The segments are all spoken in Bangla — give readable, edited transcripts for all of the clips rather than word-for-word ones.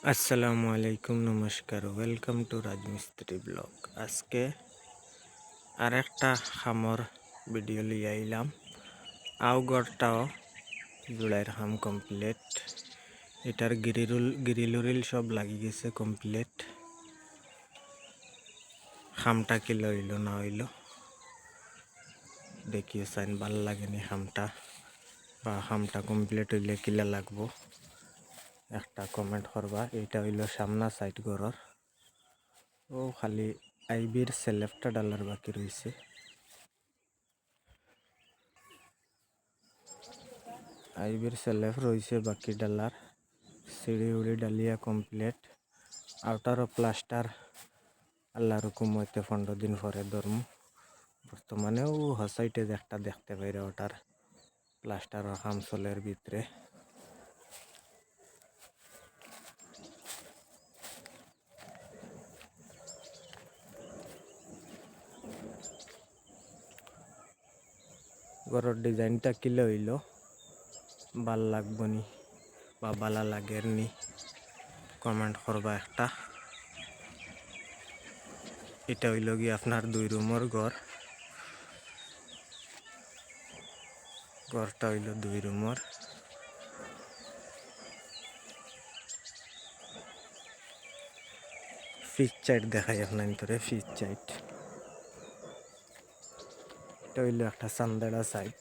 আসসালামু আলাইকুম, নমস্কার, ওয়েলকাম টু রাজমিস্ত্রি ব্লগ। আজকে আর একটা খামর ভিডিও লিয়ে আইলাম। আউগরটাও জুড়াইয়ের খাম কমপ্লিট। এটার গিরিল উরিল সব লাগি গেছে কমপ্লিট। খামটা কি লইল না হইল দেখিয়ে চাইন, ভাল লাগেনি খামটা বা খামটা কমপ্লিট হইলে কিলা লাগবো একটা কমেন্ট করবা। এইটা হইল সামনা সাইড ঘরর। ও খালি আইবির সেলেফটা ডালার বাকি রয়েছে। আইবির সেলেফ রয়েছে বাকি ডালার। সিঁড়ি উড়ি ডালিয়া কমপ্লিট। আউটারও প্লাস্টার আল্লাহর হুকুম হইতে 15 দিন পরে ধরম। বর্তমানেও হসাইটে একটা দেখতে পাইরে ওটার প্লাস্টারের কাম চলের ভিতরে। ঘরের ডিজাইনটা কিলে হইল ভাল লাগবো নি বা বালা লাগের নি কমেন্ট করবা একটা। এটা হইল কি আপনার 2 রুমের ঘর। ঘরটা হইল 2 রুমের। ফিচ চাইট দেখাই আপনার ভিতরে। ফিচ চাইট এটা হইল একটা চান্দেড়া সাইট।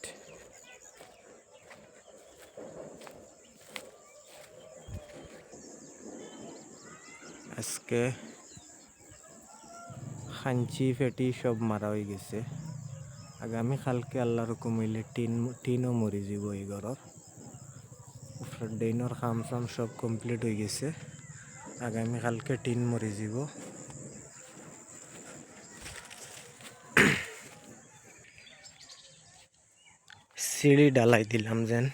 আজকে খাঞ্চি ফেটি সব মারা হয়ে গেছে। আগামী কালকে আল্লাহর হুকুম হইলে টিনও মরি যাব এই ঘরের। ডেইনর কাম সাম সব কমপ্লিট হয়ে গেছে। আগামী কালকে টিন মরি যাব। সিঁড়ি ডালাই দিলাম যেন।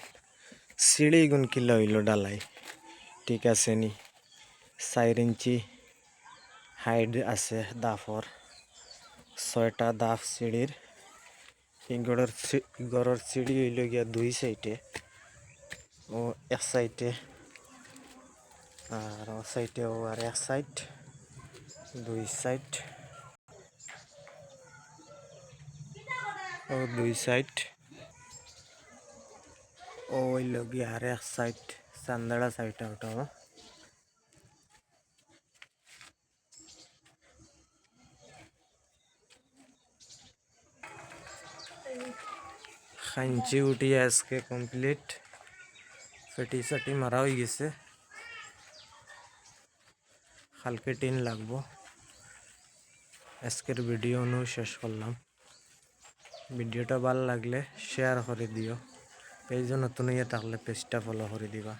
সিঁড়ি গুণ কিলা হইল ডালাই ঠিক আছে নি। 4 ইঞ্চি হাইট আছে দাফর। 6টা দাফ সিঁড়ির। এই ঘরের সিঁড়ি হইল গিয়া 2 সাইডে ও এক সাইডে আর ও সাইডে ও আর এক সাইড 2 সাইড ও 2 সাইড ও হইল গিয়া আর এক সাইড চান্দাড়া সাইড। ওটাও খাঞ্চি উঠিয়ে আজকে কমপ্লিট। ফেটি সাটি মারা হয়ে গেছে। কালকে টিন লাগবো। আজকের ভিডিও নু শেষ করলাম। ভিডিওটা ভালো লাগলে শেয়ার করে দিও। পেজ নতুন হয়ে থাকলে পেজটা ফলো করে দিবা।